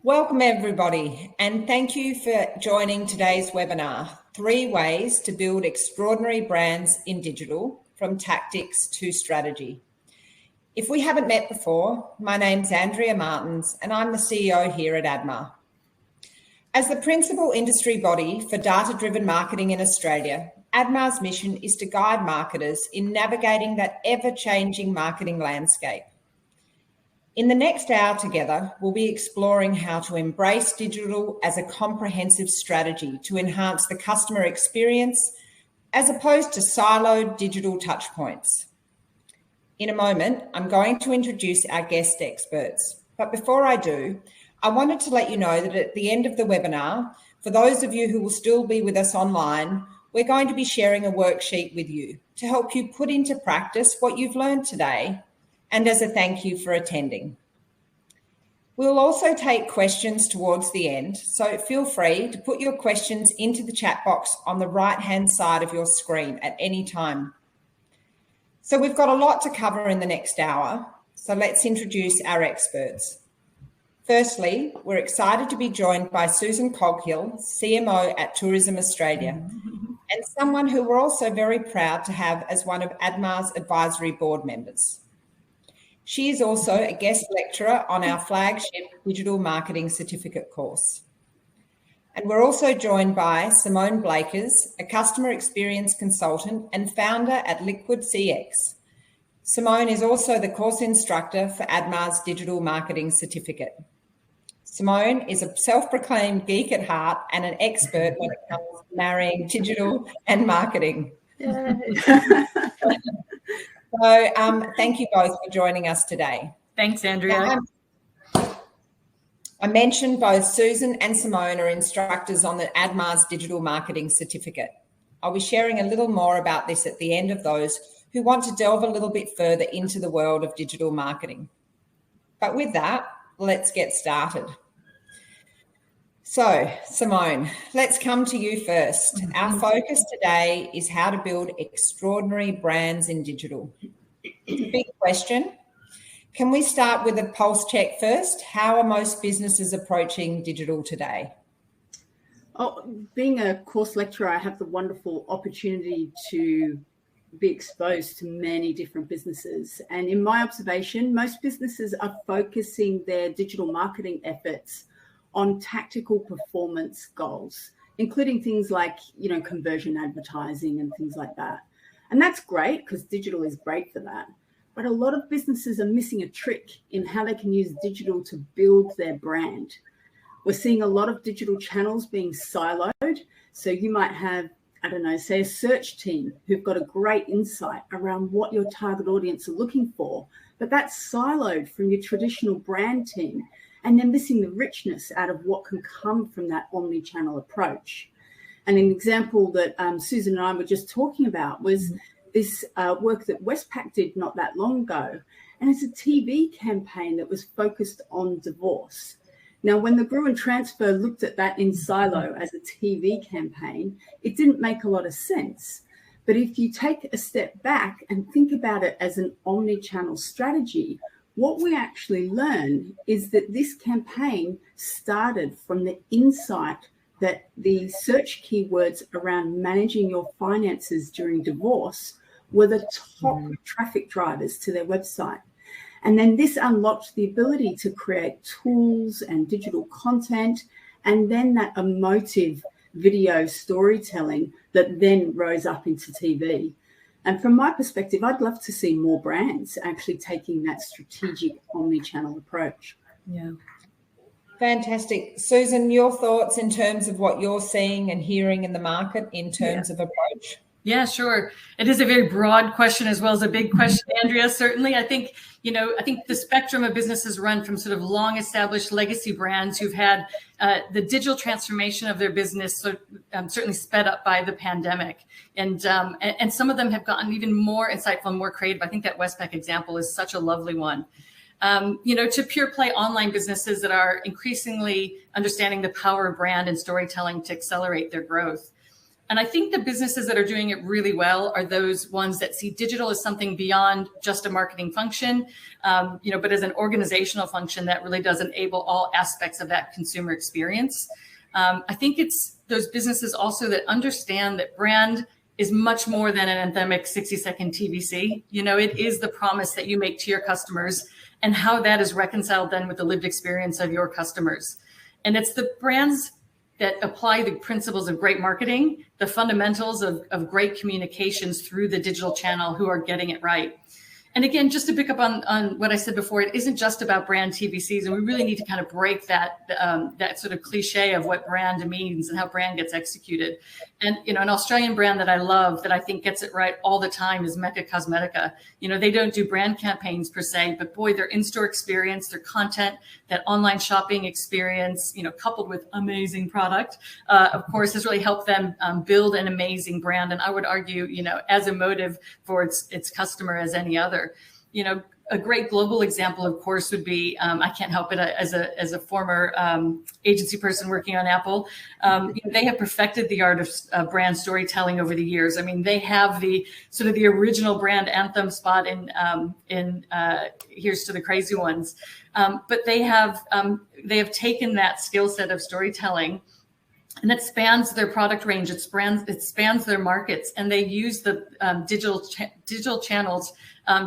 Welcome everybody, and thank you for joining today's webinar, 3 Ways to Build Extraordinary Brands in Digital, from Tactics to Strategy. If we haven't met before, my name's Andrea Martens and I'm the CEO here at ADMA. As the principal industry body for data-driven marketing in Australia, ADMA's mission is to guide marketers in navigating that ever-changing marketing landscape. In the next hour together, we'll be exploring how to embrace digital as a comprehensive strategy to enhance the customer experience as opposed to siloed digital touchpoints. In a moment, I'm going to introduce our guest experts. But before I do, I wanted to let you know that at the end of the webinar, for those of you who will still be with us online, we're going to be sharing a worksheet with you to help you put into practice what you've learned today, and as a thank you for attending. We'll also take questions towards the end, so feel free to put your questions into the chat box on the right-hand side of your screen at any time. So we've got a lot to cover in the next hour, so let's introduce our experts. Firstly, we're excited to be joined by Susan Coghill, CMO at Tourism Australia, and someone who we're also very proud to have as one of ADMA's advisory board members. She is also a guest lecturer on our flagship Digital Marketing Certificate course. And we're also joined by Simone Blakers, a customer experience consultant and founder at Liquid CX. Simone is also the course instructor for ADMA's Digital Marketing Certificate. Simone is a self-proclaimed geek at heart and an expert when it comes to marrying digital and marketing. So thank you both for joining us today. Thanks, Andrea. I mentioned both Susan and Simone are instructors on the ADMA's Digital Marketing Certificate. I'll be sharing a little more about this at the end of those who want to delve a little bit further into the world of digital marketing. But with that, let's get started. So, Simone, let's come to you first. Our focus today is how to build extraordinary brands in digital. It's a big question. Can we start with a pulse check first? How are most businesses approaching digital today? Being a course lecturer, I have the wonderful opportunity to be exposed to many different businesses. And in my observation, most businesses are focusing their digital marketing efforts on tactical performance goals, including things like, conversion advertising and things like that. And that's great because digital is great for that. But a lot of businesses are missing a trick in how they can use digital to build their brand. We're seeing a lot of digital channels being siloed. So you might have, say a search team who've got a great insight around what your target audience are looking for, but that's siloed from your traditional brand team. And they're missing the richness out of what can come from that omni-channel approach. And an example that Susan and I were just talking about was this work that Westpac did not that long ago. And it's a TV campaign that was focused on divorce. Now, when the Brew and Transfer looked at that in silo as a TV campaign, it didn't make a lot of sense. But if you take a step back and think about it as an omni-channel strategy, what we actually learn is that this campaign started from the insight that the search keywords around managing your finances during divorce were the top traffic drivers to their website. And then this unlocked the ability to create tools and digital content, and then that emotive video storytelling that then rose up into TV. And from my perspective, I'd love to see more brands actually taking that strategic omni-channel approach. Yeah. Fantastic. Susan, your thoughts in terms of what you're seeing and hearing in the market in terms of approach? Yeah, sure. It is a very broad question as well as a big question, Andrea. Certainly, I think the spectrum of businesses run from sort of long established legacy brands who've had the digital transformation of their business certainly sped up by the pandemic. And some of them have gotten even more insightful and more creative. I think that Westpac example is such a lovely one. To pure play online businesses that are increasingly understanding the power of brand and storytelling to accelerate their growth. And I think the businesses that are doing it really well are those ones that see digital as something beyond just a marketing function, but as an organizational function that really does enable all aspects of that consumer experience. I think it's those businesses also that understand that brand is much more than an anthemic 60-second TVC. It is the promise that you make to your customers and how that is reconciled then with the lived experience of your customers. And it's the brands that apply the principles of great marketing, the fundamentals of great communications through the digital channel who are getting it right. And again, just to pick up on what I said before, it isn't just about brand TVCs, and we really need to kind of break that sort of cliche of what brand means and how brand gets executed. And an Australian brand that I love that I think gets it right all the time is Mecca Cosmetica. They don't do brand campaigns per se, but boy, their in-store experience, their content, that online shopping experience, coupled with amazing product, of course, has really helped them build an amazing brand. And I would argue, as emotive for its customer as any other. A great global example, of course, would be, I can't help it, as a former agency person working on Apple, they have perfected the art of brand storytelling over the years. I mean, they have the sort of the original brand anthem spot in Here's to the Crazy Ones. But they have taken that skill set of storytelling, and it spans their product range. It spans their markets, and they use the digital channels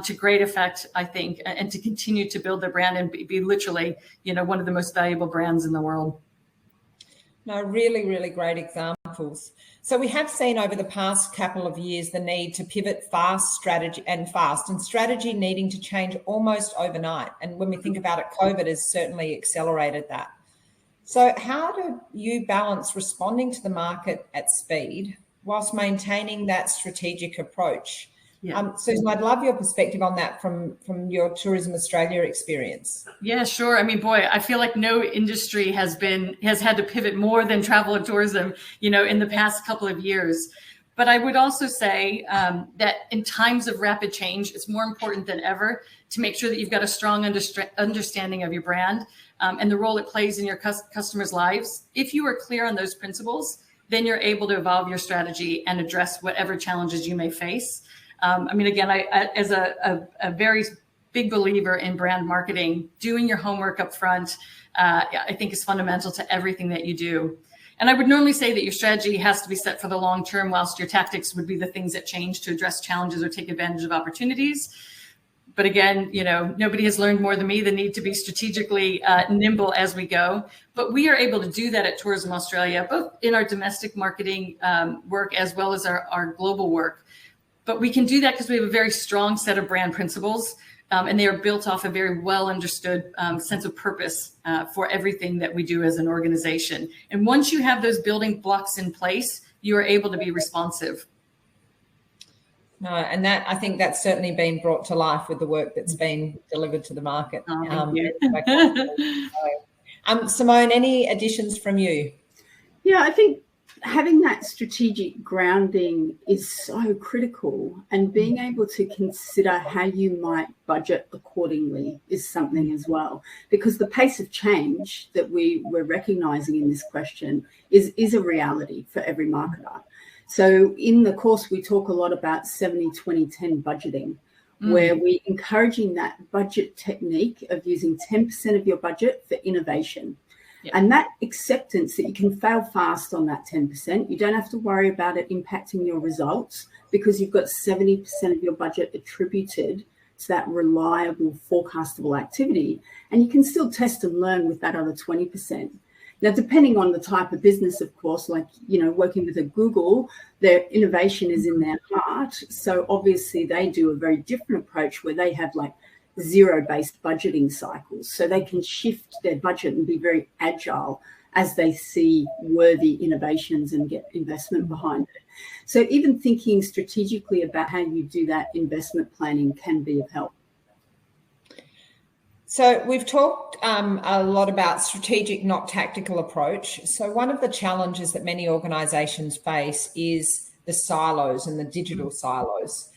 to great effect, I think, and to continue to build their brand and be literally, one of the most valuable brands in the world. No, really, really great examples. So we have seen over the past couple of years the need to pivot and strategy needing to change almost overnight. And when we think about it, COVID has certainly accelerated that. So how do you balance responding to the market at speed whilst maintaining that strategic approach? Yeah. Susan, I'd love your perspective on that from your Tourism Australia experience. Yeah, sure. I mean, boy, I feel like no industry has had to pivot more than travel and tourism, in the past couple of years. But I would also say that in times of rapid change, it's more important than ever to make sure that you've got a strong understanding of your brand and the role it plays in your customers' lives. If you are clear on those principles, then you're able to evolve your strategy and address whatever challenges you may face. Again, I as a very big believer in brand marketing, doing your homework up front, I think is fundamental to everything that you do. And I would normally say that your strategy has to be set for the long term, whilst your tactics would be the things that change to address challenges or take advantage of opportunities. But again, nobody has learned more than me the need to be strategically nimble as we go. But we are able to do that at Tourism Australia, both in our domestic marketing work as well as our global work. But we can do that because we have a very strong set of brand principles, and they are built off a very well understood sense of purpose for everything that we do as an organization. And once you have those building blocks in place, you are able to be responsive. No, and that, I think that's certainly been brought to life with the work that's been delivered to the market. Oh, thank you. Simone, any additions from you? Yeah, I think having that strategic grounding is so critical, and being able to consider how you might budget accordingly is something as well, because the pace of change that we're recognizing in this question is a reality for every marketer. So in the course, we talk a lot about 70-20-10 budgeting, where we're encouraging that budget technique of using 10% of your budget for innovation. And that acceptance that you can fail fast on that 10%, you don't have to worry about it impacting your results, because you've got 70% of your budget attributed to that reliable, forecastable activity. And you can still test and learn with that other 20%. Now, depending on the type of business, of course, like, working with a Google, their innovation is in their heart. So obviously they do a very different approach where they have like zero-based budgeting cycles. So they can shift their budget and be very agile as they see worthy innovations and get investment behind it. So even thinking strategically about how you do that investment planning can be of help. So we've talked a lot about strategic, not tactical approach. So one of the challenges that many organisations face is the silos and the digital silos.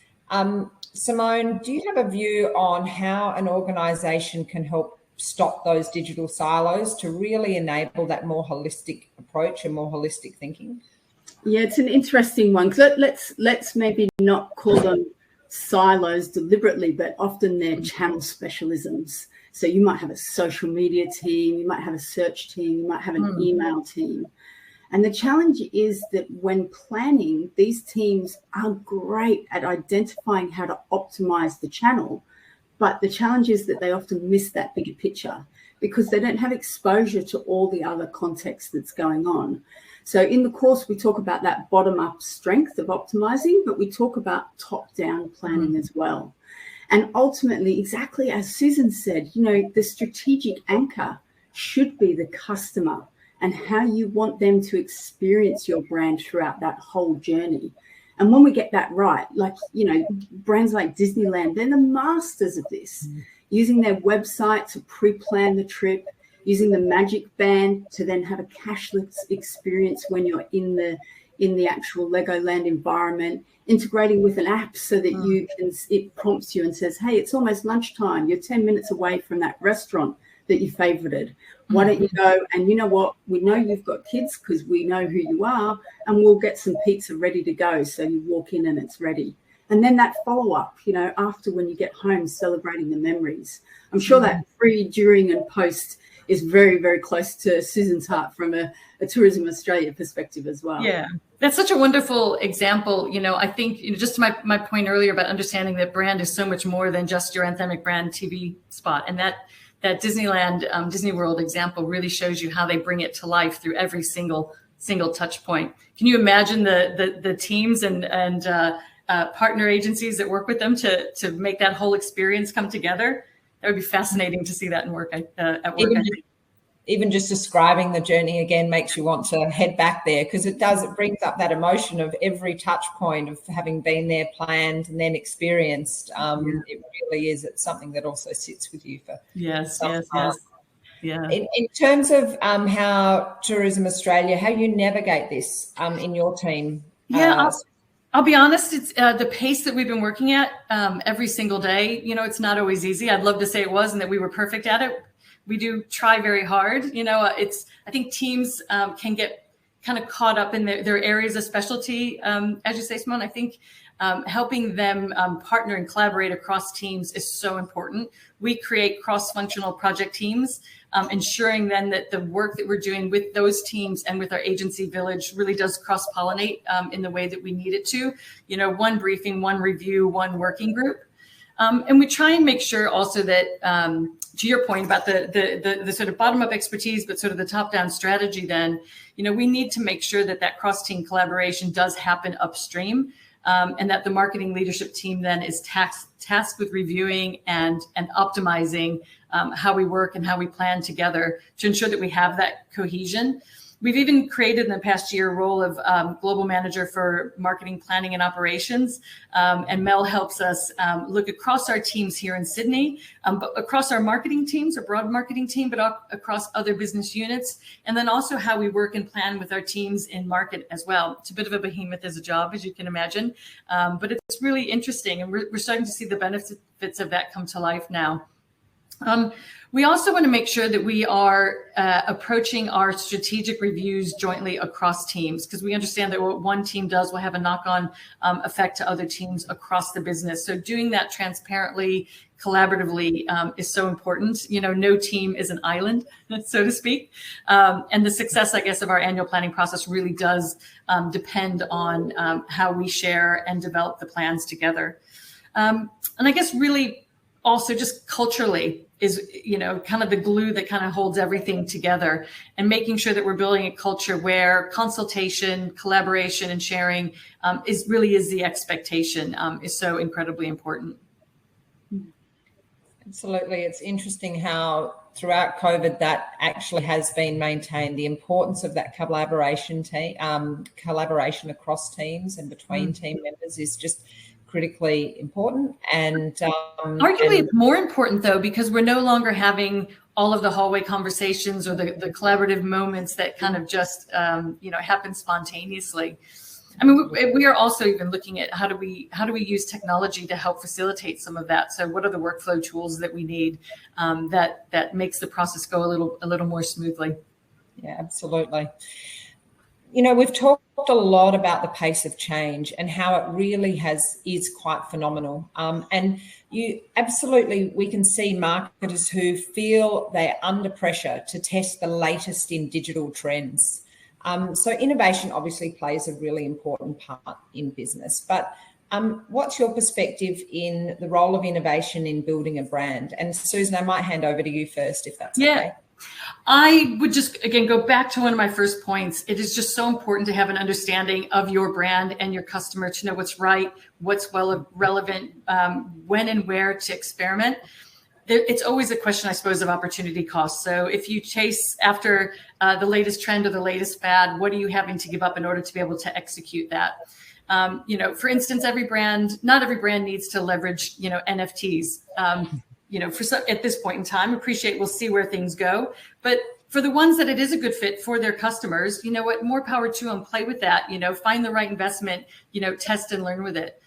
Simone, do you have a view on how an organisation can help stop those digital silos to really enable that more holistic approach and more holistic thinking? Yeah, it's an interesting one, because let's maybe not call them silos deliberately, but often they're channel specialisms. So you might have a social media team, you might have a search team, you might have an email team. And the challenge is that when planning, these teams are great at identifying how to optimize the channel, but the challenge is that they often miss that bigger picture because they don't have exposure to all the other context that's going on. So in the course, we talk about that bottom-up strength of optimizing, but we talk about top-down planning as well. And ultimately, exactly as Susan said, the strategic anchor should be the customer and how you want them to experience your brand throughout that whole journey. And when we get that right, brands like Disneyland, they're the masters of this, using their website to pre-plan the trip, using the Magic Band to then have a cashless experience when you're in the actual Legoland environment, integrating with an app so that it prompts you and says, hey, it's almost lunchtime. You're 10 minutes away from that restaurant that you favorited. Why don't you go? And you know what? We know you've got kids because we know who you are, and we'll get some pizza ready to go. So you walk in and it's ready. And then that follow-up, after when you get home, celebrating the memories. I'm sure that pre, during, and post is very, very close to Susan's heart from a Tourism Australia perspective as well. Yeah, that's such a wonderful example. I think just to my point earlier about understanding that brand is so much more than just your anthemic brand TV spot. And that Disneyland, Disney World example really shows you how they bring it to life through every single touch point. Can you imagine the teams and partner agencies that work with them to make that whole experience come together? That would be fascinating to see that in work at work. Even just describing the journey again makes you want to head back there, because it brings up that emotion of every touch point of having been there, planned, and then experienced. It really is. It's something that also sits with you for some time. Yeah. In terms of how Tourism Australia, how you navigate this in your team? Yeah, I'll be honest, it's the pace that we've been working at every single day. It's not always easy. I'd love to say it was and that we were perfect at it. We do try very hard. I think teams can get kind of caught up in their areas of specialty. As you say, Simone, I think helping them partner and collaborate across teams is so important. We create cross-functional project teams, ensuring then that the work that we're doing with those teams and with our agency village really does cross-pollinate in the way that we need it to. One briefing, one review, one working group. And we try and make sure also that, to your point about the sort of bottom-up expertise, but sort of the top-down strategy, then, we need to make sure that cross-team collaboration does happen upstream, and that the marketing leadership team then is tasked with reviewing and optimizing how we work and how we plan together to ensure that we have that cohesion. We've even created in the past year a role of global manager for marketing planning and operations. And Mel helps us look across our teams here in Sydney, but across our marketing teams, our broad marketing team, but across other business units. And then also how we work and plan with our teams in market as well. It's a bit of a behemoth as a job, as you can imagine. But it's really interesting. And we're starting to see the benefits of that come to life now. We also want to make sure that we are approaching our strategic reviews jointly across teams, because we understand that what one team does will have a knock-on effect to other teams across the business. So doing that transparently, collaboratively is so important. No team is an island, so to speak. And the success, I guess, of our annual planning process really does depend on how we share and develop the plans together. And I guess really also just culturally is, kind of the glue that kind of holds everything together, and making sure that we're building a culture where consultation, collaboration, and sharing is the expectation is so incredibly important. Absolutely. It's interesting how throughout COVID that actually has been maintained. The importance of that collaboration across teams and between team members is just critically important, and arguably more important, though, because we're no longer having all of the hallway conversations or the collaborative moments that kind of just happen spontaneously. I mean, we are also even looking at how do we use technology to help facilitate some of that. So what are the workflow tools that we need that makes the process go a little more smoothly? Yeah, absolutely. we've talked a lot about the pace of change and how it really is quite phenomenal. And we can see marketers who feel they're under pressure to test the latest in digital trends. So innovation obviously plays a really important part in business, but what's your perspective in the role of innovation in building a brand? And Susan, I might hand over to you first, if that's okay. I would just, again, go back to one of my first points. It is just so important to have an understanding of your brand and your customer, to know what's right, what's relevant, when and where to experiment. It's always a question, I suppose, of opportunity cost. So if you chase after the latest trend or the latest fad, what are you having to give up in order to be able to execute that? For instance, not every brand needs to leverage, NFTs. At this point in time, we'll see where things go. But for the ones that it is a good fit for their customers, more power to them, play with that, find the right investment, test and learn with it.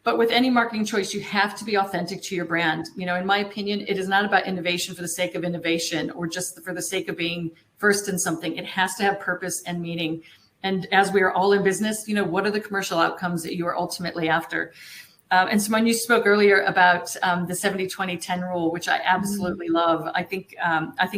But with any marketing choice, you have to be authentic to your brand. In my opinion, it is not about innovation for the sake of innovation or just for the sake of being first in something. It has to have purpose and meaning. And as we are all in business, what are the commercial outcomes that you are ultimately after? And Simone, you spoke earlier about the 70-20-10 rule, which I absolutely love. I think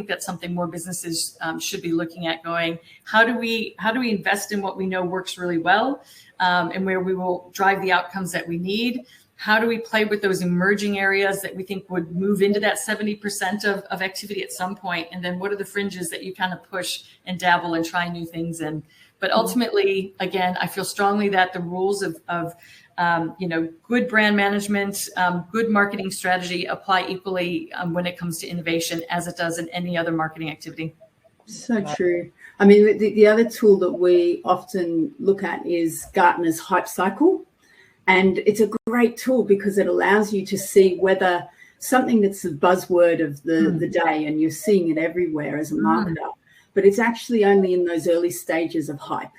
that's something more businesses should be looking at, going, how do we invest in what we know works really well, and where we will drive the outcomes that we need? How do we play with those emerging areas that we think would move into that 70% of activity at some point? And then what are the fringes that you kind of push and dabble and try new things in? But ultimately, again, I feel strongly that the rules of good brand management, good marketing strategy apply equally when it comes to innovation as it does in any other marketing activity. So true. I mean, the other tool that we often look at is Gartner's hype cycle. And it's a great tool because it allows you to see whether something that's the buzzword of the day, and you're seeing it everywhere as a marketer, but it's actually only in those early stages of hype.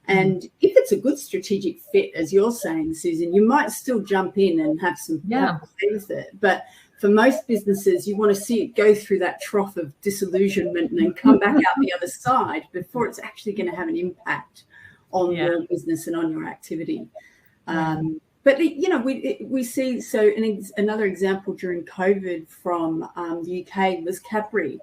And if it's a good strategic fit, as you're saying, Susan, you might still jump in and have some fun with it. But for most businesses, you want to see it go through that trough of disillusionment and then come back out the other side before it's actually going to have an impact on your business and on your activity. But we see, so another example during COVID from the UK was Cadbury,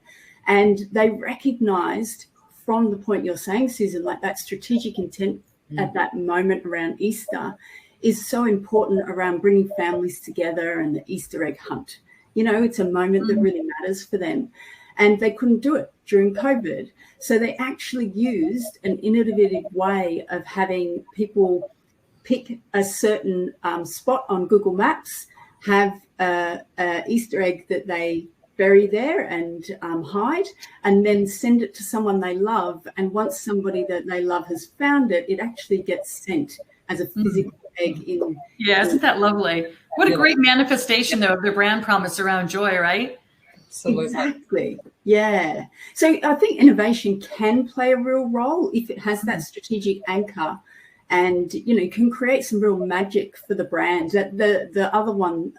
and they recognised from the point you're saying, Susan, like that strategic intent at that moment around Easter is so important around bringing families together and the Easter egg hunt. It's a moment that really matters for them. And they couldn't do it during COVID. So they actually used an innovative way of having people pick a certain spot on Google Maps, have a Easter egg that they bury there and hide, and then send it to someone they love. And once somebody that they love has found it, it actually gets sent as a physical egg in. Yeah, isn't that lovely? What a great manifestation, though, of their brand promise around joy, right? Absolutely. Exactly. Yeah. So I think innovation can play a real role if it has that strategic anchor, and can create some real magic for the brand. That the other one,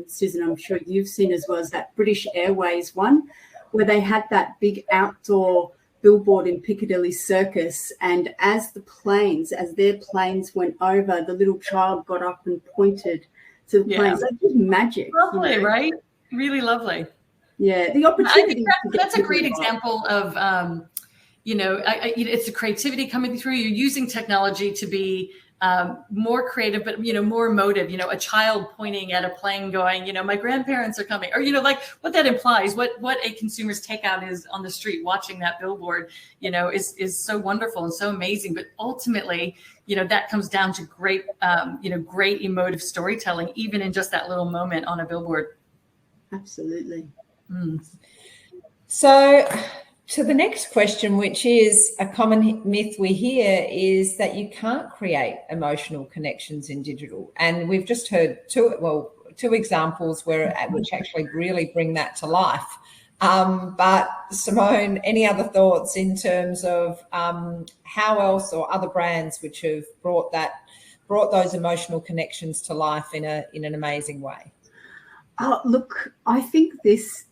Susan, I'm sure you've seen as well, is that British Airways one, where they had that big outdoor billboard in Piccadilly Circus, and as their planes went over, the little child got up and pointed to the planes. That's just magic. Lovely, right? Really lovely. Yeah, the opportunity. That's a great example of. It's the creativity coming through. You're using technology to be more creative, but, more emotive, a child pointing at a plane going, my grandparents are coming, or, like what that implies, what a consumer's takeout is on the street, watching that billboard, is so wonderful and so amazing. But ultimately, that comes down to great emotive storytelling, even in just that little moment on a billboard. Absolutely. So to the next question, which is a common myth we hear, is that you can't create emotional connections in digital. And we've just heard two examples which actually really bring that to life. But Simone, any other thoughts in terms of how else, or other brands which have brought those emotional connections to life in an amazing way? Look, I think this.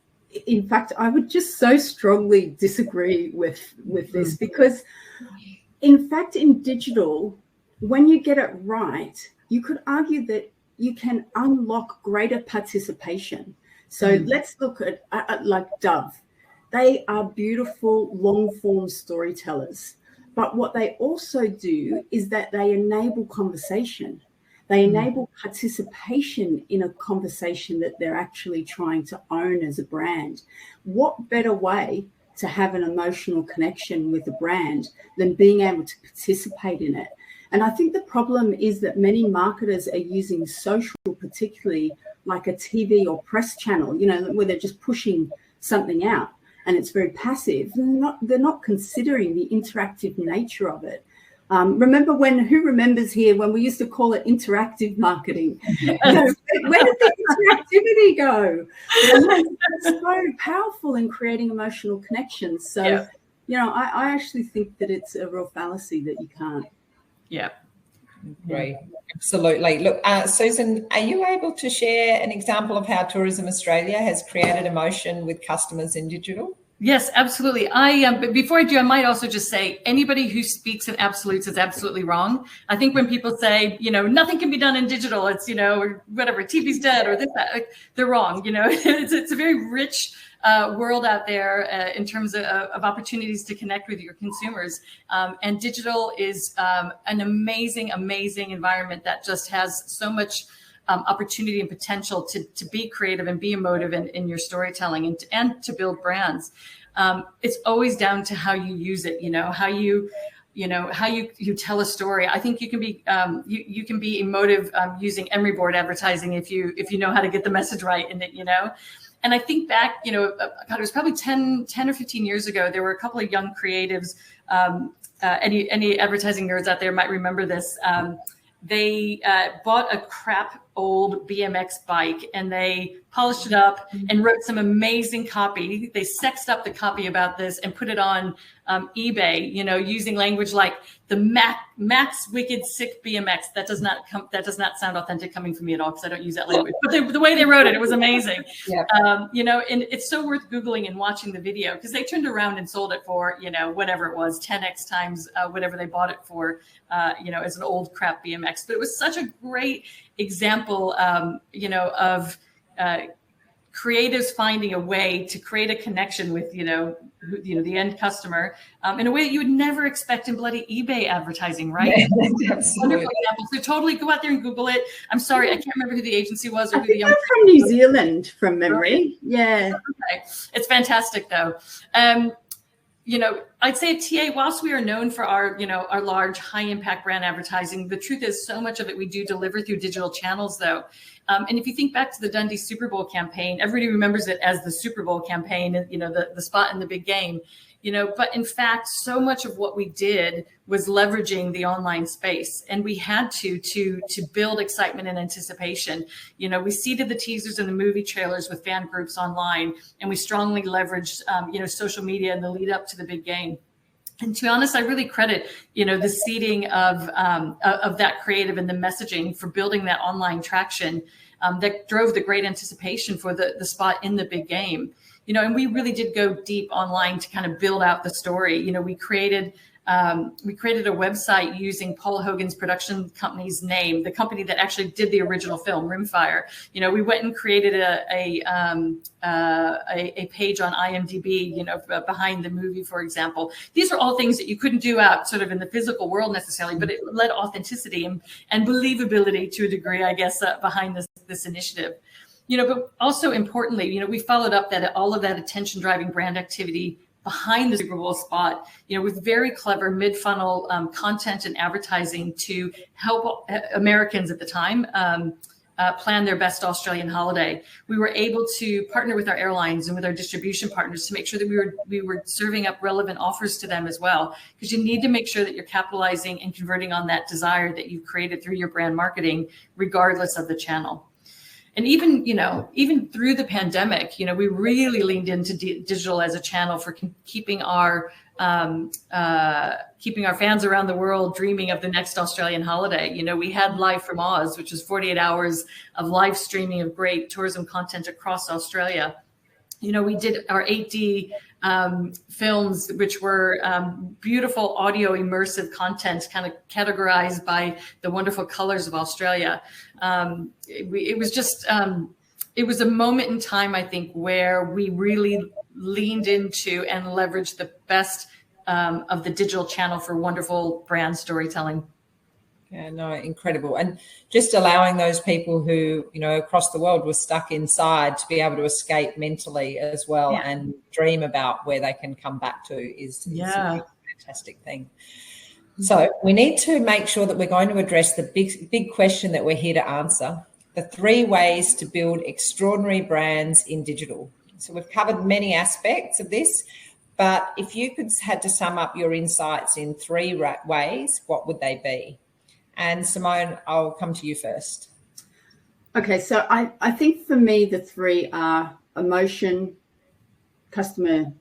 In fact, I would just so strongly disagree with this, because In fact, in digital, when you get it right, you could argue that you can unlock greater participation. So let's look at like Dove. They are beautiful long-form storytellers. But what they also do is that they enable conversation. They enable participation in a conversation that they're actually trying to own as a brand. What better way to have an emotional connection with a brand than being able to participate in it? And I think the problem is that many marketers are using social, particularly like a TV or press channel, you know, where they're just pushing something out and it's very passive. They're not considering the interactive nature of it. Remember who remembers here when we used to call it interactive marketing? You know, where did the interactivity go? It's so powerful in creating emotional connections. So, you know, I actually think that it's a real fallacy that you can't. Yeah. Great. Absolutely. Look, Susan, are you able to share an example of how Tourism Australia has created emotion with customers in digital? Yes, absolutely. But before I do, I might also just say anybody who speaks in absolutes is absolutely wrong. I think when people say, you know, nothing can be done in digital, it's, you know, or whatever, TV's dead or this, that, they're wrong. You know, it's a very rich world out there in terms of opportunities to connect with your consumers. And digital is an amazing, amazing environment that just has so much opportunity and potential to be creative and be emotive in your storytelling and to build brands. It's always down to how you use it, how you tell a story. I think you can be you can be emotive using emery board advertising if you know how to get the message right in it, And I think back, God, it was probably 10 or 15 years ago. There were a couple of young creatives. Any advertising nerds out there might remember this. They bought a crap old BMX bike and they polished it up and wrote some amazing copy. They sexed up the copy about this and put it on eBay, using language like the Max Wicked Sick BMX. That does not sound authentic coming from me at all because I don't use that language. But the way they wrote it was amazing. Yeah. And it's so worth Googling and watching the video because they turned around and sold it for, whatever it was, 10x times whatever they bought it for, as an old crap BMX. But it was such a great example, of creatives finding a way to create a connection with, the end customer in a way that you would never expect in bloody eBay advertising, right? Wonderful example. So totally go out there and Google it. I'm sorry, I can't remember who the agency was or who the young. They're from New Zealand, from memory. Yeah. Okay. It's fantastic though. I'd say at TA, whilst we are known for our large high impact brand advertising, the truth is so much of it we do deliver through digital channels though. And if you think back to the Dundee Super Bowl campaign, everybody remembers it as the Super Bowl campaign, the spot in the big game, but in fact, so much of what we did was leveraging the online space, and we had to build excitement and anticipation. We seeded the teasers and the movie trailers with fan groups online, and we strongly leveraged, social media in the lead up to the big game. And to be honest, I really credit, the seeding of that creative and the messaging for building that online traction that drove the great anticipation for the spot in the big game. And we really did go deep online to kind of build out the story. We created a website using Paul Hogan's production company's name, the company that actually did the original film, Rimfire. We went and created a page on IMDb, behind the movie, for example. These are all things that you couldn't do out sort of in the physical world necessarily, but it led authenticity and believability to a degree, I guess, behind this initiative. But also importantly, we followed up all of that attention driving brand activity behind the Super Bowl spot, with very clever mid-funnel content and advertising to help Americans at the time plan their best Australian holiday. We were able to partner with our airlines and with our distribution partners to make sure that we were serving up relevant offers to them as well, because you need to make sure that you're capitalizing and converting on that desire that you've created through your brand marketing, regardless of the channel. And even through the pandemic, we really leaned into digital as a channel for keeping our fans around the world dreaming of the next Australian holiday. We had Live from Oz, which is 48 hours of live streaming of great tourism content across Australia. We did our 8D films, which were beautiful audio immersive content, kind of categorized by the wonderful colors of Australia. It was just, it was a moment in time, I think, where we really leaned into and leveraged the best of the digital channel for wonderful brand storytelling. Yeah, no, incredible. And just allowing those people who, across the world were stuck inside to be able to escape mentally as well, and dream about where they can come back to is a fantastic thing. So we need to make sure that we're going to address the big question that we're here to answer, the 3 ways to build extraordinary brands in digital. So we've covered many aspects of this, but if you had to sum up your insights in 3 ways, what would they be? And Simone, I'll come to you first. Okay, so I think for me, the 3 are emotion, customer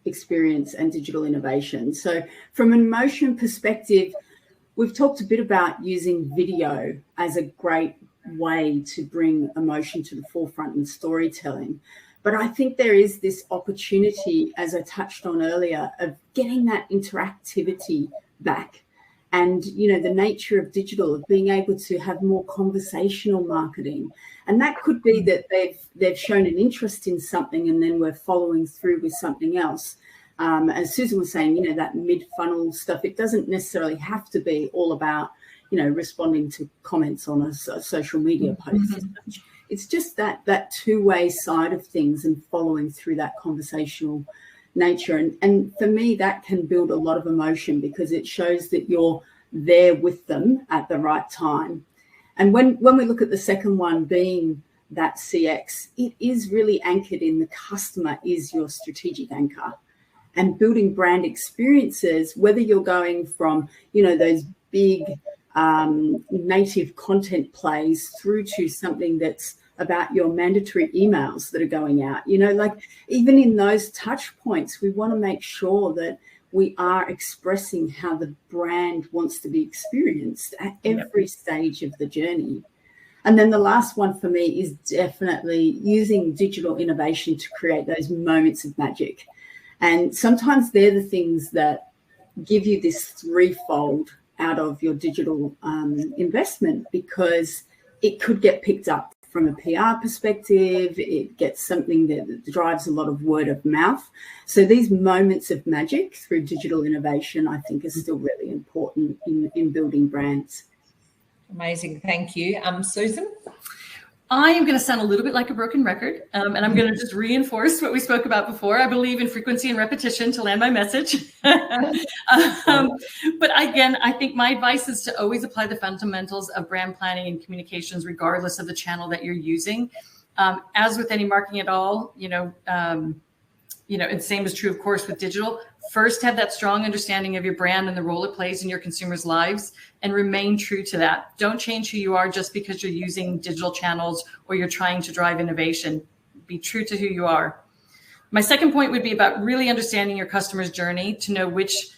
experience, and digital innovation. So from an emotion perspective, we've talked a bit about using video as a great way to bring emotion to the forefront in storytelling. But I think there is this opportunity, as I touched on earlier, of getting that interactivity back. And, the nature of digital, of being able to have more conversational marketing. And that could be that they've shown an interest in something and then we're following through with something else. As Susan was saying, that mid-funnel stuff, it doesn't necessarily have to be all about, responding to comments on a social media post. It's just that two-way side of things and following through that conversational nature. And for me, that can build a lot of emotion because it shows that you're there with them at the right time. And when we look at the second one being that CX, it is really anchored in the customer is your strategic anchor. And building brand experiences, whether you're going from, those big native content plays through to something that's about your mandatory emails that are going out, even in those touch points, we want to make sure that we are expressing how the brand wants to be experienced at every stage of the journey. And then the last one for me is definitely using digital innovation to create those moments of magic. And sometimes they're the things that give you this threefold out of your digital investment, because it could get picked up from a PR perspective. It gets something that drives a lot of word of mouth. So these moments of magic through digital innovation, I think, is still really important in building brands. Amazing. Thank you. Susan? I am going to sound a little bit like a broken record, and I'm going to just reinforce what we spoke about before. I believe in frequency and repetition to land my message. But again, I think my advice is to always apply the fundamentals of brand planning and communications, regardless of the channel that you're using. As with any marketing at all, and same is true, of course, with digital. First, have that strong understanding of your brand and the role it plays in your consumers' lives, and remain true to that. Don't change who you are just because you're using digital channels or you're trying to drive innovation. Be true to who you are. My second point would be about really understanding your customer's journey to know which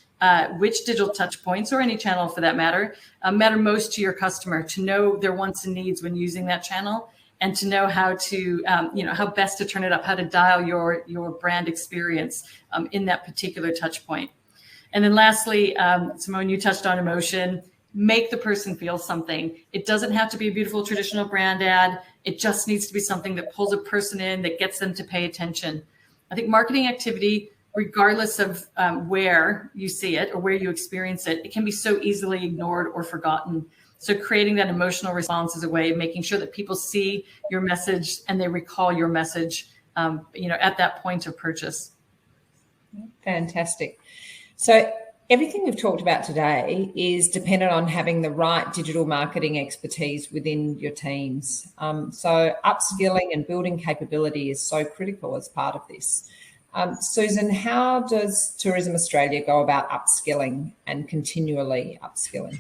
digital touch points, or any channel for that matter, matter most to your customer, to know their wants and needs when using that channel, and to know how to, how best to turn it up, how to dial your brand experience in that particular touch point. And then lastly, Simone, you touched on emotion. Make the person feel something. It doesn't have to be a beautiful traditional brand ad. It just needs to be something that pulls a person in, that gets them to pay attention. I think marketing activity, regardless of where you see it or where you experience it, it can be so easily ignored or forgotten. So creating that emotional response is a way of making sure that people see your message and they recall your message, at that point of purchase. Fantastic. So everything we've talked about today is dependent on having the right digital marketing expertise within your teams. So upskilling and building capability is so critical as part of this. Susan, how does Tourism Australia go about upskilling and continually upskilling?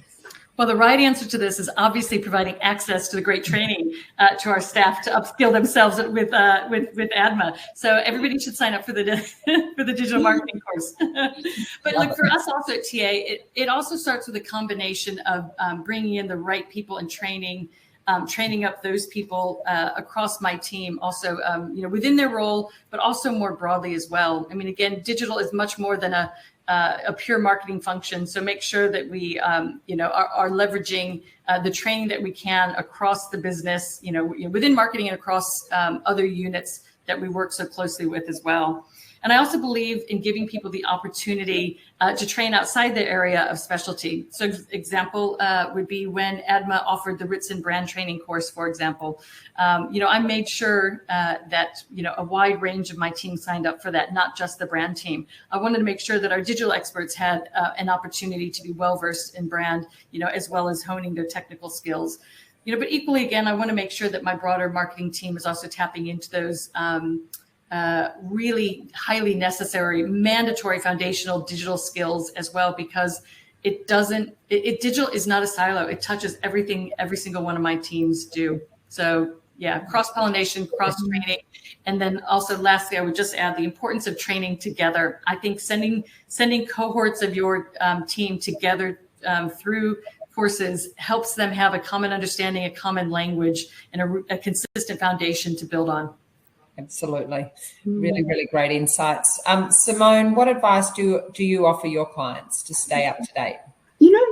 Well, the right answer to this is obviously providing access to the great training to our staff to upskill themselves with ADMA. So everybody should sign up for the digital marketing course. But look, for us also at TA, it also starts with a combination of bringing in the right people and training training up those people across my team also, within their role, but also more broadly as well. I mean, again, digital is much more than a pure marketing function. So make sure that we, are leveraging the training that we can across the business, within marketing and across other units that we work so closely with as well. And I also believe in giving people the opportunity to train outside their area of specialty. So example would be when ADMA offered the Ritson brand training course, for example. I made sure that, a wide range of my team signed up for that, not just the brand team. I wanted to make sure that our digital experts had an opportunity to be well-versed in brand, as well as honing their technical skills. But equally, again, I want to make sure that my broader marketing team is also tapping into those really highly necessary, mandatory foundational digital skills as well, because digital is not a silo. It touches everything every single one of my teams do. So yeah, cross-pollination, cross-training. And then also lastly, I would just add the importance of training together. I think sending cohorts of your team together through courses helps them have a common understanding, a common language, and a consistent foundation to build on. Absolutely. Really, really great insights. Simone, what advice do you offer your clients to stay up to date?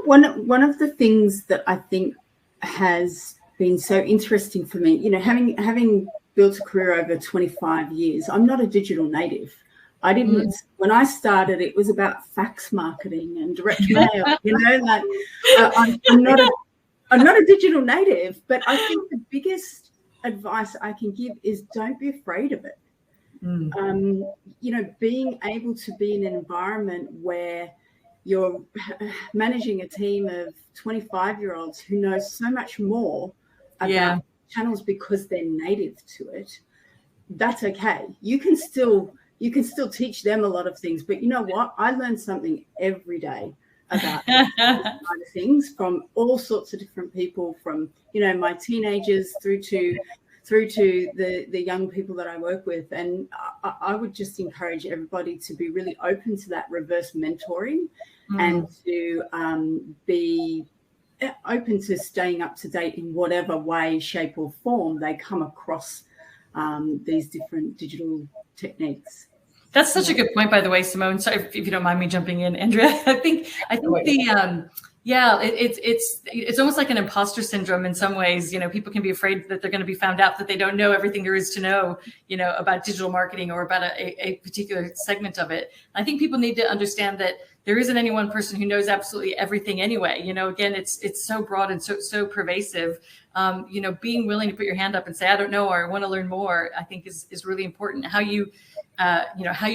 One of the things that I think has been so interesting for me, having built a career over 25 years, I'm not a digital native. I didn't, when I started, it was about fax marketing and direct mail, I'm not a digital native, but I think the biggest advice I can give is don't be afraid of it. Being able to be in an environment where you're managing a team of 25-year-olds who know so much more about channels because they're native to it, that's okay. You can still teach them a lot of things, but you know what? I learn something every day about things from all sorts of different people, from my teenagers through to the young people that I work with. And I would just encourage everybody to be really open to that reverse mentoring and to be open to staying up to date in whatever way, shape or form they come across these different digital techniques. That's such a good point, by the way, Simone. So if you don't mind me jumping in, Andrea, I think it's almost like an imposter syndrome in some ways. People can be afraid that they're going to be found out, that they don't know everything there is to know, about digital marketing or about a particular segment of it. I think people need to understand that there isn't any one person who knows absolutely everything anyway. Again, it's so broad and so pervasive. Being willing to put your hand up and say, I don't know, or I want to learn more, I think is really important. How you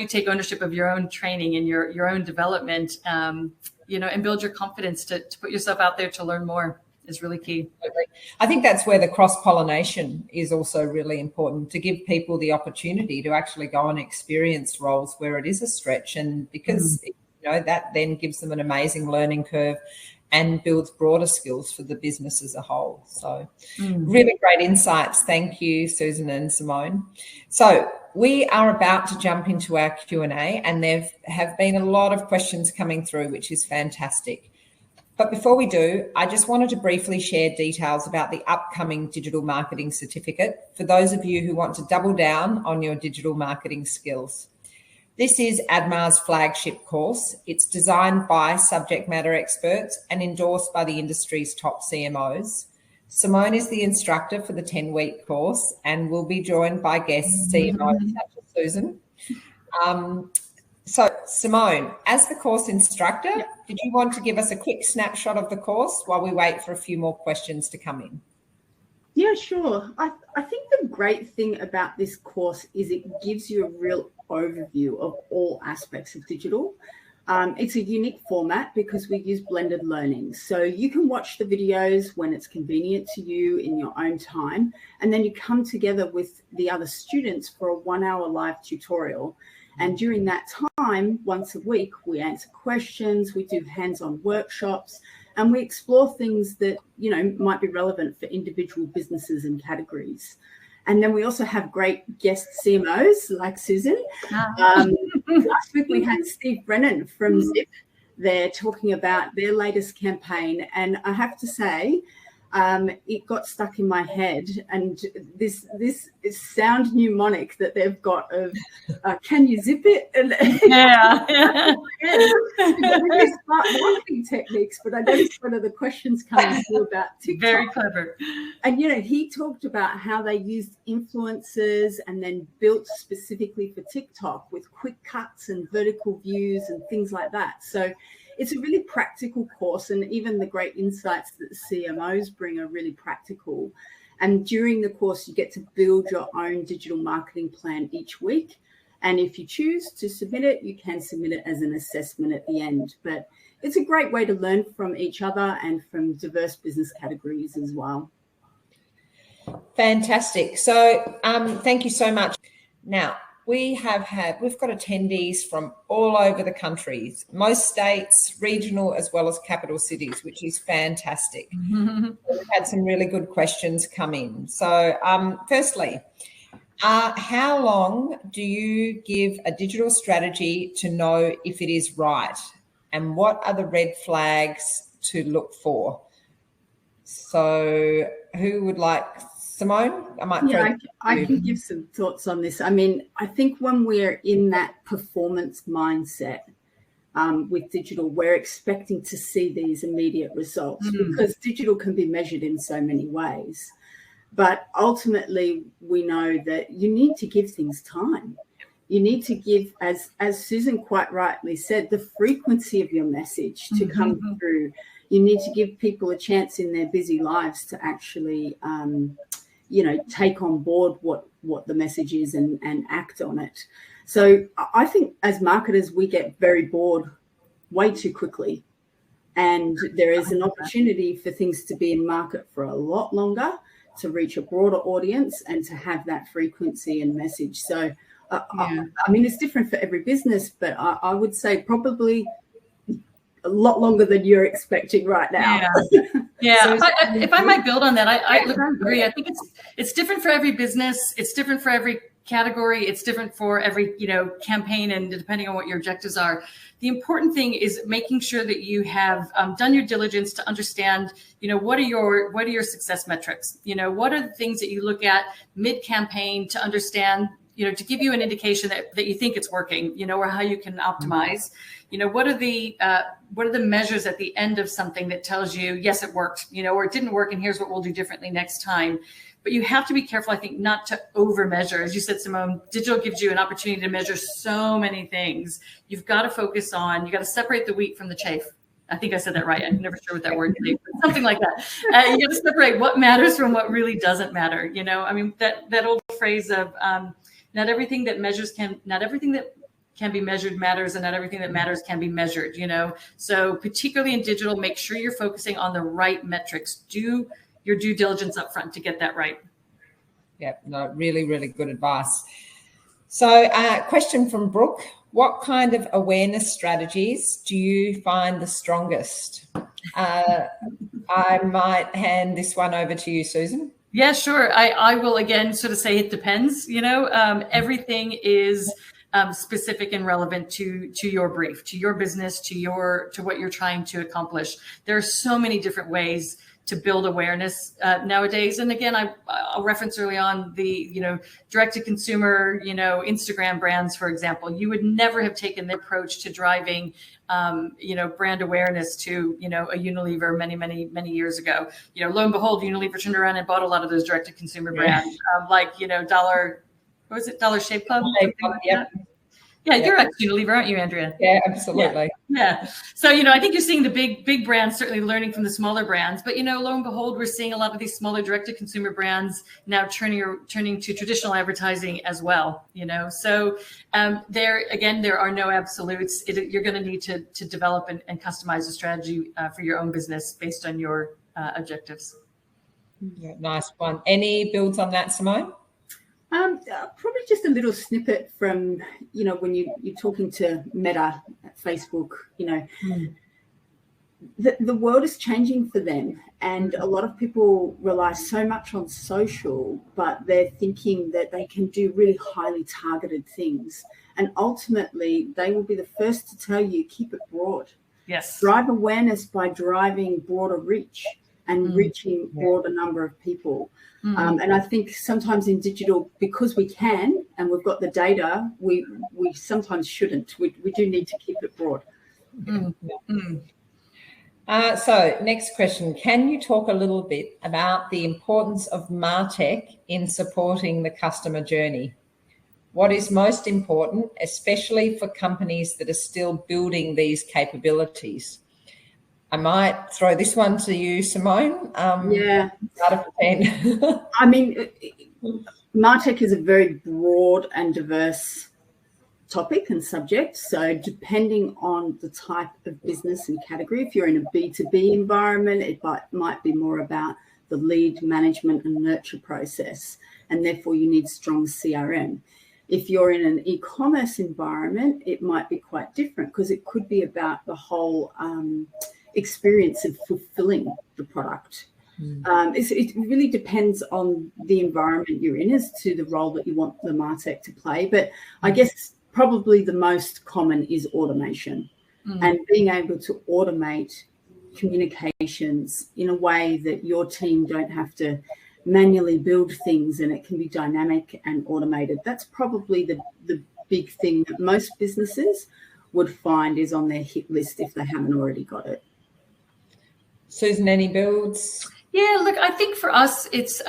take ownership of your own training and your own development, and build your confidence to put yourself out there to learn more is really key. I think that's where the cross-pollination is also really important, to give people the opportunity to actually go and experience roles where it is a stretch, and because that then gives them an amazing learning curve and builds broader skills for the business as a whole. So really great insights. Thank you, Susan and Simone. So we are about to jump into our Q&A, and there have been a lot of questions coming through, which is fantastic. But before we do, I just wanted to briefly share details about the upcoming Digital Marketing Certificate for those of you who want to double down on your digital marketing skills. This is ADMA's flagship course. It's designed by subject matter experts and endorsed by the industry's top CMOs. Simone is the instructor for the 10-week course and will be joined by guest CMOs such as Susan. So Simone, as the course instructor, did you want to give us a quick snapshot of the course while we wait for a few more questions to come in? Yeah, sure. I think the great thing about this course is it gives you a real overview of all aspects of digital. It's a unique format because we use blended learning. So you can watch the videos when it's convenient to you in your own time, and then you come together with the other students for a 1-hour live tutorial. And during that time, once a week, we answer questions, we do hands-on workshops, and we explore things that, might be relevant for individual businesses and categories. And then we also have great guest CMOs like Susan. Last week we had Steve Brennan from Zip there talking about their latest campaign. And I have to say, it got stuck in my head, and this sound mnemonic that they've got of can you zip it? And really smart marketing techniques, but I noticed one of the questions coming through about TikTok. Very clever. And he talked about how they used influencers and then built specifically for TikTok with quick cuts and vertical views and things like that. So it's a really practical course, and even the great insights that the CMOs bring are really practical. And during the course, you get to build your own digital marketing plan each week. And if you choose to submit it, you can submit it as an assessment at the end. But it's a great way to learn from each other and from diverse business categories as well. Fantastic. So thank you so much. Now, we've got attendees from all over the country, most states, regional as well as capital cities, which is fantastic. We've had some really good questions come in. So firstly, how long do you give a digital strategy to know if it is right? And what are the red flags to look for? So who would like... Simone, I can give some thoughts on this. I mean, I think when we're in that performance mindset with digital, we're expecting to see these immediate results because digital can be measured in so many ways. But ultimately, we know that you need to give things time. You need to give, as Susan quite rightly said, the frequency of your message to come through. You need to give people a chance in their busy lives to actually take on board what the message is and act on it. So I think as marketers, we get very bored way too quickly. And there is an opportunity for things to be in market for a lot longer, to reach a broader audience and to have that frequency and message. So, I mean, it's different for every business, but I would say probably a lot longer than you're expecting right now. So if I might build on that, I agree. I think it's different for every business. It's different for every category. It's different for every campaign, and depending on what your objectives are. The important thing is making sure that you have done your diligence to understand, what are your success metrics? What are the things that you look at mid-campaign to understand, to give you an indication that you think it's working, or how you can optimize. What are the measures at the end of something that tells you, yes, it worked, or it didn't work, and here's what we'll do differently next time. But you have to be careful, I think, not to over measure. As you said, Simone, digital gives you an opportunity to measure so many things. You've got to focus on, you got to separate the wheat from the chaff. I think I said that right. I'm never sure what that word is, but something like that. You got to separate what matters from what really doesn't matter. I mean, that old phrase of not everything that can be measured matters, and not everything that matters can be measured, So particularly in digital, make sure you're focusing on the right metrics. Do your due diligence up front to get that right. Yeah, no, really, really good advice. So question from Brooke, what kind of awareness strategies do you find the strongest? I might hand this one over to you, Susan. Yeah, sure. I will again sort of say it depends. Everything is specific and relevant to your brief, to your business, to what you're trying to accomplish. There are so many different ways to build awareness nowadays. And again, I'll reference early on the direct to consumer, Instagram brands, for example. You would never have taken the approach to driving brand awareness to a Unilever many years ago. Lo and behold, Unilever turned around and bought a lot of those direct to consumer brands, Dollar Shave Club. Yep. Yeah, you're at Unilever, aren't you, Andrea? Yeah, absolutely. Yeah. So, I think you're seeing the big brands certainly learning from the smaller brands, but, lo and behold, we're seeing a lot of these smaller direct-to-consumer brands now turning to traditional advertising as well, So there are no absolutes. You're going to need to develop and customize a strategy for your own business based on your objectives. Yeah, nice one. Any builds on that, Simone? Probably just a little snippet from, when you're talking to Meta at Facebook, the world is changing for them. And a lot of people rely so much on social, but they're thinking that they can do really highly targeted things. And ultimately, they will be the first to tell you, keep it broad. Yes. Drive awareness by driving broader reach. and reaching broader number of people. And I think sometimes in digital, because we can and we've got the data, we sometimes shouldn't. We do need to keep it broad. So next question, can you talk a little bit about the importance of MarTech in supporting the customer journey? What is most important, especially for companies that are still building these capabilities? I might throw this one to you, Simone. Yeah. Out of 10. I mean, MarTech is a very broad and diverse topic and subject. So depending on the type of business and category, if you're in a B2B environment, it might be more about the lead management and nurture process, and therefore you need strong CRM. If you're in an e-commerce environment, it might be quite different because it could be about the whole experience of fulfilling the product. It really depends on the environment you're in as to the role that you want the MarTech to play. But I guess probably the most common is automation and being able to automate communications in a way that your team don't have to manually build things, and it can be dynamic and automated. That's probably the big thing that most businesses would find is on their hit list if they haven't already got it. Susan, any builds? Yeah, look, I think for us, it's,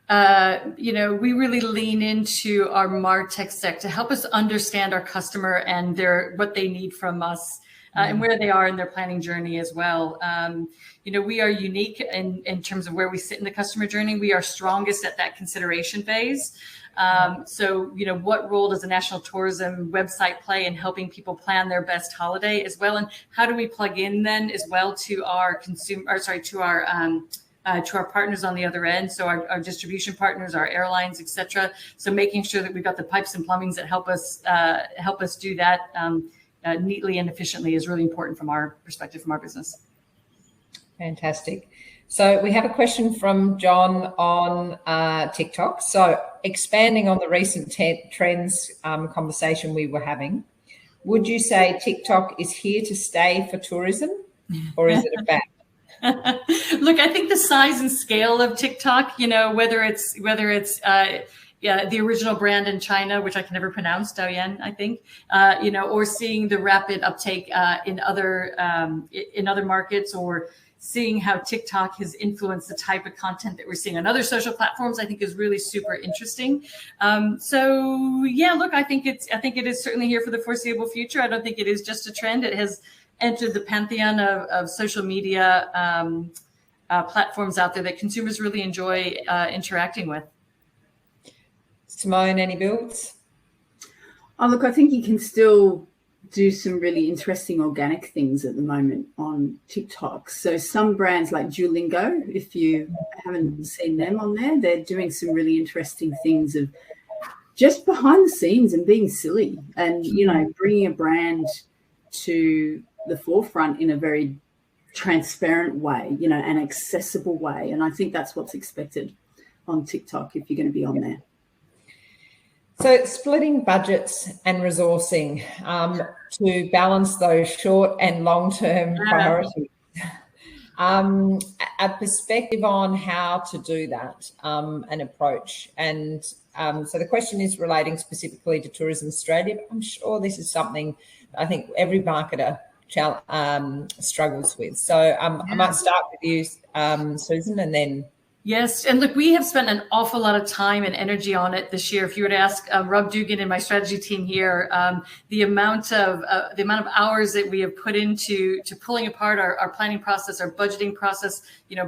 we really lean into our MarTech stack to help us understand our customer and what they need from us and where they are in their planning journey as well. We are unique in terms of where we sit in the customer journey. We are strongest at that consideration phase. What role does a national tourism website play in helping people plan their best holiday as well? And how do we plug in then as well to our to our partners on the other end, so our distribution partners, our airlines, etc. So making sure that we've got the pipes and plumbings that help us do that neatly and efficiently is really important from our perspective, from our business. Fantastic. So we have a question from John on TikTok. So expanding on the recent trends conversation we were having, would you say TikTok is here to stay for tourism, or is it a fad? Look, I think the size and scale of TikTok, whether it's the original brand in China, which I can never pronounce, Douyin, I think, or seeing the rapid uptake in other markets, or seeing how TikTok has influenced the type of content that we're seeing on other social platforms, I think is really super interesting. Look, I think it is certainly here for the foreseeable future. I don't think it is just a trend. It has entered the pantheon of social media platforms out there that consumers really enjoy interacting with. Simone, any builds? Oh, look, I think you can still do some really interesting organic things at the moment on TikTok. So some brands like Duolingo, if you haven't seen them on there, they're doing some really interesting things of just behind the scenes and being silly and, bringing a brand to the forefront in a very transparent way, an accessible way. And I think that's what's expected on TikTok if you're going to be on there. So splitting budgets and resourcing to balance those short and long-term priorities. A perspective on how to do that, an approach. And so the question is relating specifically to Tourism Australia, but I'm sure this is something I think every marketer struggles with. So I might start with you, Susan, and then... Yes, and look, we have spent an awful lot of time and energy on it this year. If you were to ask Rob Dugan and my strategy team here, the amount of hours that we have put into pulling apart our planning process, our budgeting process,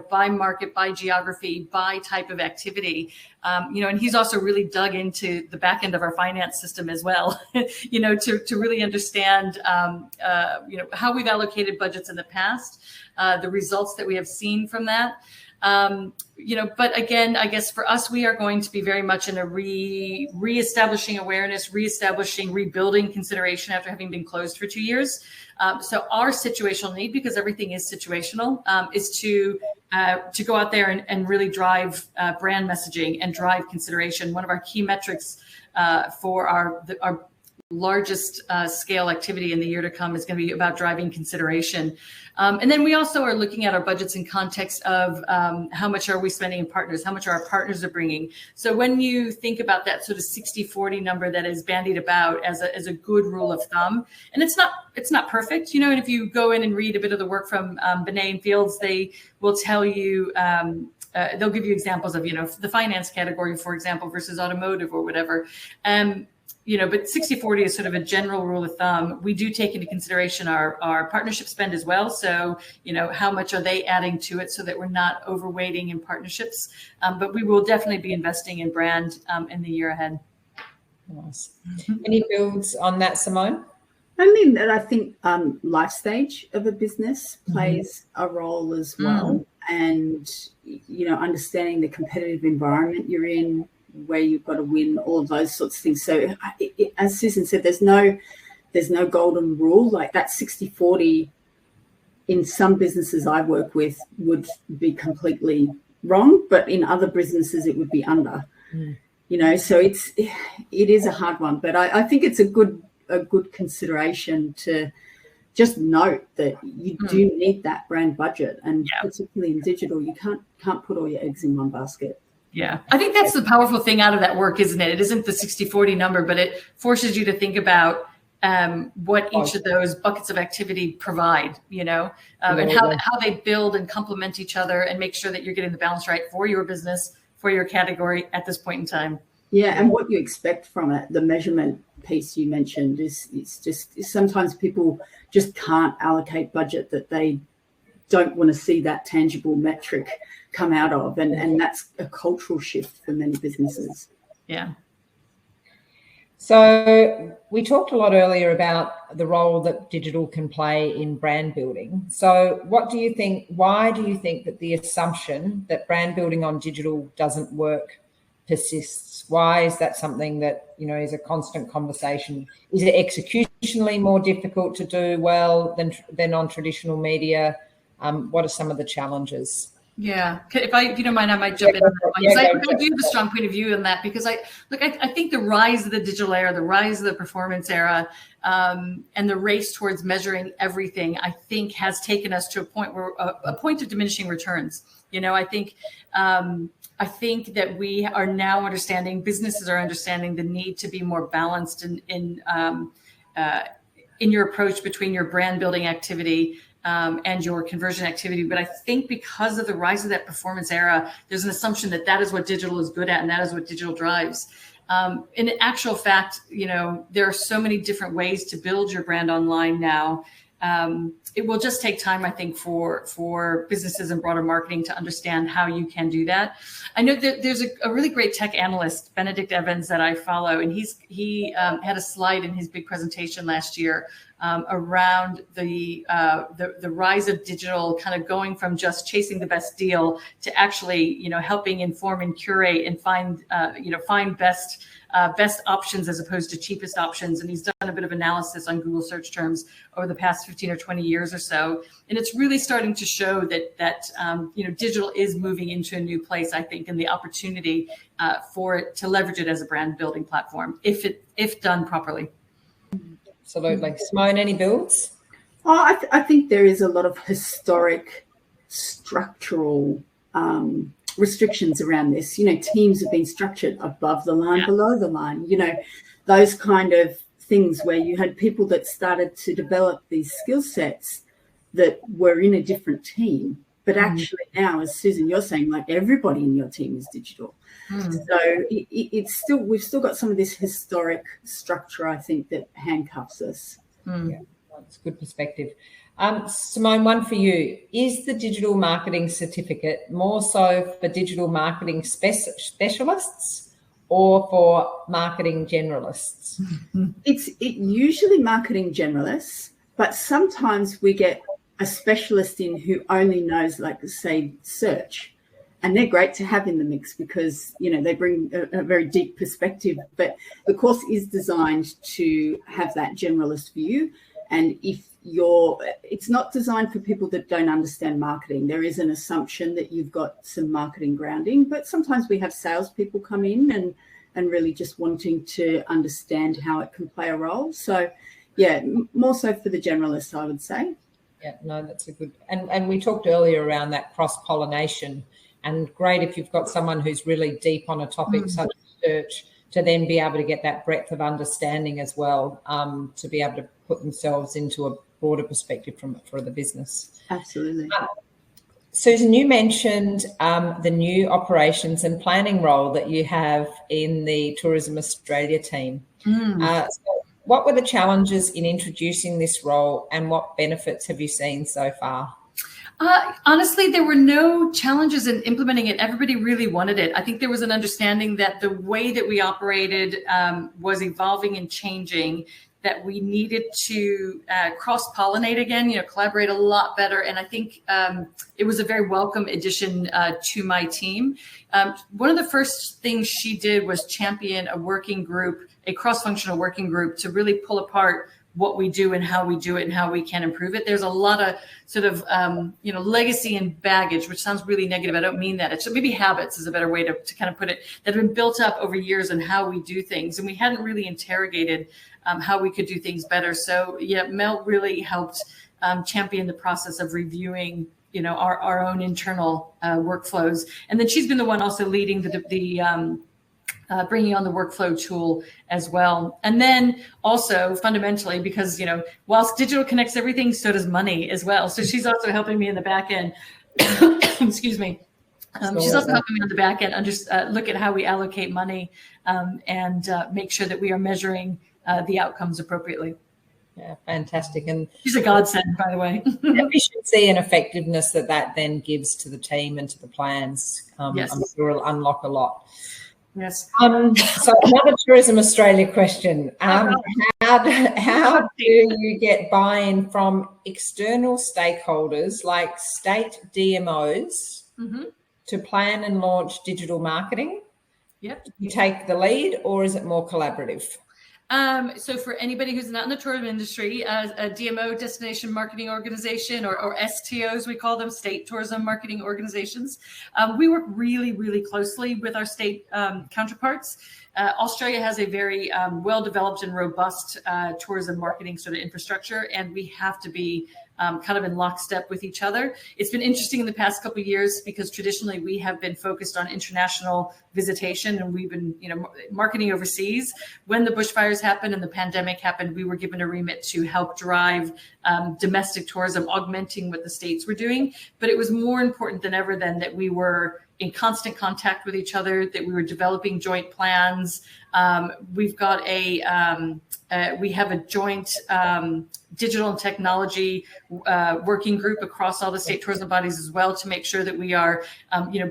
by market, by geography, by type of activity, and he's also really dug into the back end of our finance system as well, to really understand, how we've allocated budgets in the past, the results that we have seen from that. But again, I guess for us, we are going to be very much in a reestablishing awareness, rebuilding consideration after having been closed for 2 years. So our situational need, because everything is situational, is to go out there and really drive brand messaging and drive consideration. One of our key metrics for our largest scale activity in the year to come is going to be about driving consideration. And then we also are looking at our budgets in context of how much are we spending in partners, how much our partners are bringing. So when you think about that sort of 60-40 number that is bandied about as a good rule of thumb, and it's not perfect, you know, and if you go in and read a bit of the work from Benet and Fields, they will tell you, they'll give you examples of, you know, the finance category, for example, versus automotive or whatever. You know, but 60-40 is sort of a general rule of thumb. We do take into consideration our partnership spend as well. So, you know, how much are they adding to it so that we're not overweighting in partnerships? But we will definitely be investing in brand in the year ahead. Nice. Any builds on that, Simone? Only that I think life stage of a business plays a role as well. And, you know, understanding the competitive environment you're in, where you've got to win, all of those sorts of things. So as Susan said, there's no golden rule. Like that 60-40 in some businesses I work with would be completely wrong, but in other businesses it would be under. You know, so it is a hard one, but I think it's a good consideration to just note that you do need that brand budget, and particularly in digital, you can't put all your eggs in one basket. Yeah, I think that's the powerful thing out of that work, isn't it? It isn't the 60-40 number, but it forces you to think about what each of those buckets of activity provide, you know, and how they build and complement each other and make sure that you're getting the balance right for your business, for your category at this point in time. Yeah, and what you expect from it, the measurement piece you mentioned is sometimes people just can't allocate budget that they don't want to see that tangible metric come out of, and that's a cultural shift for many businesses. Yeah. So we talked a lot earlier about the role that digital can play in brand building. So what do you think, why do you think that the assumption that brand building on digital doesn't work persists? Why is that something that, you know, is a constant conversation? Is it executionally more difficult to do well than on traditional media? What are some of the challenges? Yeah, if you don't mind, I might jump in on that one. I do have a strong point of view on that, because I think the rise of the digital era, the rise of the performance era, and the race towards measuring everything, I think has taken us to a point where a point of diminishing returns. You know, I think that we are now understanding, businesses are understanding the need to be more balanced in your approach between your brand building activity and your conversion activity. But I think because of the rise of that performance era, there's an assumption that that is what digital is good at, and that is what digital drives. In actual fact, you know, there are so many different ways to build your brand online now. It will just take time, I think, for businesses and broader marketing to understand how you can do that. I know that there's a really great tech analyst, Benedict Evans, that I follow, and he had a slide in his big presentation last year around the rise of digital, kind of going from just chasing the best deal to actually, you know, helping inform and curate and find best options as opposed to cheapest options. And he's done a bit of analysis on Google search terms over the past 15 or 20 years or so. And it's really starting to show that you know, digital is moving into a new place, I think, and the opportunity for it to leverage it as a brand building platform if done properly. Absolutely. Simone, any builds? Oh, I think there is a lot of historic structural restrictions around this. You know, teams have been structured above the line, below the line, you know, those kind of things where you had people that started to develop these skill sets that were in a different team. But actually now, as Susan, you're saying, like everybody in your team is digital. So we've still got some of this historic structure, I think, that handcuffs us. Yeah, that's a good perspective. Simone, one for you. Is the digital marketing certificate more so for digital marketing specialists or for marketing generalists? It's usually marketing generalists, but sometimes we get a specialist in who only knows, like, say, search. And they're great to have in the mix because, you know, they bring a very deep perspective. But the course is designed to have that generalist view. And it's not designed for people that don't understand marketing. There is an assumption that you've got some marketing grounding, but sometimes we have salespeople come in really just wanting to understand how it can play a role. So, yeah, more so for the generalist, I would say. Yeah, no, that's a good, and we talked earlier around that cross-pollination, and great if you've got someone who's really deep on a topic such as search, to then be able to get that breadth of understanding as well, to be able to put themselves into a broader perspective for the business. Absolutely. Susan, you mentioned the new operations and planning role that you have in the Tourism Australia team. So what were the challenges in introducing this role, and what benefits have you seen so far? Honestly, there were no challenges in implementing it. Everybody really wanted it. I think there was an understanding that the way that we operated was evolving and changing, that we needed to cross-pollinate again, collaborate a lot better. And I think it was a very welcome addition to my team. One of the first things she did was champion a working group, a cross-functional working group, to really pull apart what we do and how we do it and how we can improve it. There's a lot of sort of, legacy and baggage, which sounds really negative. I don't mean that. It's maybe habits is a better way to kind of put it, that have been built up over years on how we do things. And we hadn't really interrogated how we could do things better. So yeah, Mel really helped champion the process of reviewing, our own internal workflows. And then she's been the one also leading the bringing on the workflow tool as well. And then also fundamentally, because, whilst digital connects everything, so does money as well. So she's also helping me in the back end. Excuse me. She's also helping me on the back end look at how we allocate money and make sure that we are measuring the outcomes appropriately. Yeah, fantastic. And she's a godsend, by the way. Efficiency and effectiveness that then gives to the team and to the plans, yes. I'm sure will unlock a lot. Yes. So another Tourism Australia question. How do you get buy-in from external stakeholders like state DMOs to plan and launch digital marketing? Yep. Do you take the lead, or is it more collaborative? So for anybody who's not in the tourism industry, a DMO, destination marketing organization, or STOs, we call them, state tourism marketing organizations, we work really, really closely with our state counterparts. Australia has a very well-developed and robust tourism marketing sort of infrastructure, and we have to be kind of in lockstep with each other. It's been interesting in the past couple of years because traditionally we have been focused on international visitation, and we've been, marketing overseas. When the bushfires happened and the pandemic happened, we were given a remit to help drive domestic tourism, augmenting what the states were doing. But it was more important than ever then that we were in constant contact with each other, that we were developing joint plans. We've got we have a joint digital and technology working group across all the state tourism bodies as well, to make sure that we are,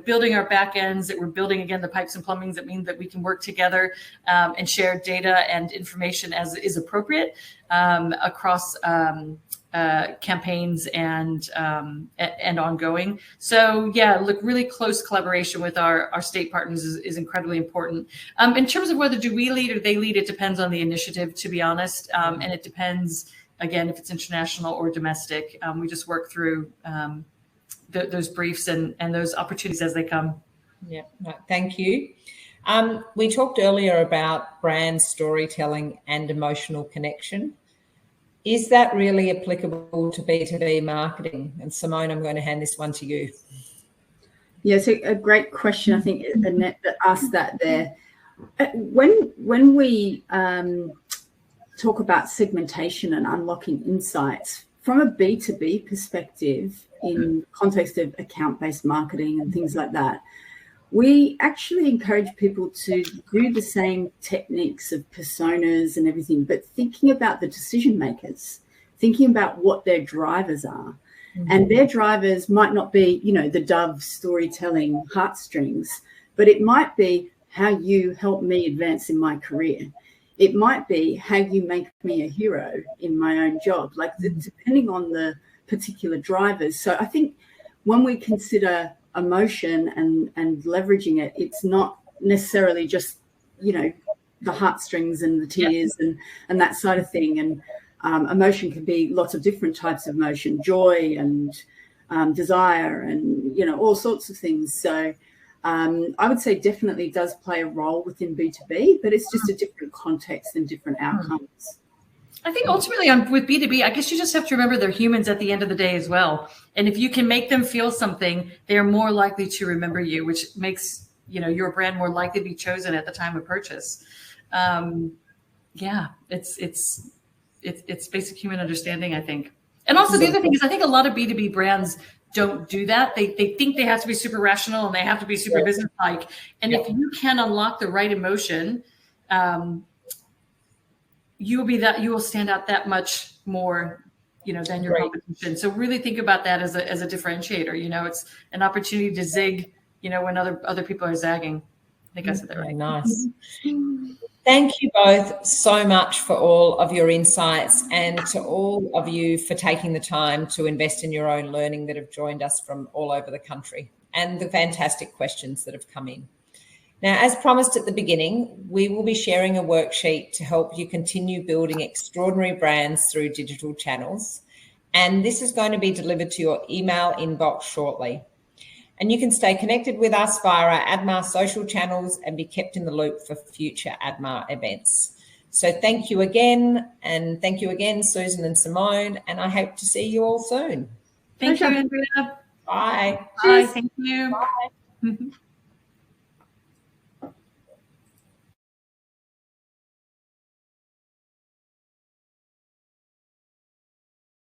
building our back ends, that we're building, again, the pipes and plumbings that mean that we can work together and share data and information as is appropriate across campaigns and ongoing. So yeah, look, really close collaboration with our state partners is incredibly important. In terms of whether do we lead or they lead, it depends on the initiative, to be honest. And it depends, again, if it's international or domestic. We just work through those briefs and those opportunities as they come. Yeah, no, thank you. We talked earlier about brand storytelling and emotional connection. Is that really applicable to B2B marketing? And Simone, I'm going to hand this one to you. Yeah, so a great question. I think Annette asked that there. When we talk about segmentation and unlocking insights from a B2B perspective in context of account-based marketing and things like that, we actually encourage people to do the same techniques of personas and everything, but thinking about the decision makers, thinking about what their drivers are. Mm-hmm. And their drivers might not be, the Dove storytelling heartstrings, but it might be how you help me advance in my career. It might be how you make me a hero in my own job, depending on the particular drivers. So I think when we consider emotion and leveraging it, it's not necessarily just, the heartstrings and the tears and that side of thing. And emotion can be lots of different types of emotion, joy and desire and, all sorts of things. So I would say definitely does play a role within B2B, but it's just a different context and different outcomes. I think ultimately with B2B, I guess you just have to remember they're humans at the end of the day as well. And if you can make them feel something, they're more likely to remember you, which makes, you know, your brand more likely to be chosen at the time of purchase. Yeah, it's basic human understanding, I think. And also the other thing is I think a lot of B2B brands don't do that. They think they have to be super rational and they have to be super business-like. And if you can unlock the right emotion, you will stand out that much more, you know, than your competition. So really think about that as a differentiator. You know, it's an opportunity to zig, you know, when other people are zagging. I think I said that right. Nice. Thank you both so much for all of your insights, and to all of you for taking the time to invest in your own learning that have joined us from all over the country, and the fantastic questions that have come in. Now, as promised at the beginning, we will be sharing a worksheet to help you continue building extraordinary brands through digital channels. And this is going to be delivered to your email inbox shortly. And you can stay connected with us via our ADMA social channels and be kept in the loop for future ADMA events. So thank you again. And thank you again, Susan and Simone. And I hope to see you all soon. Thank you, Andrea. Bye. Bye. Thank you. Bye.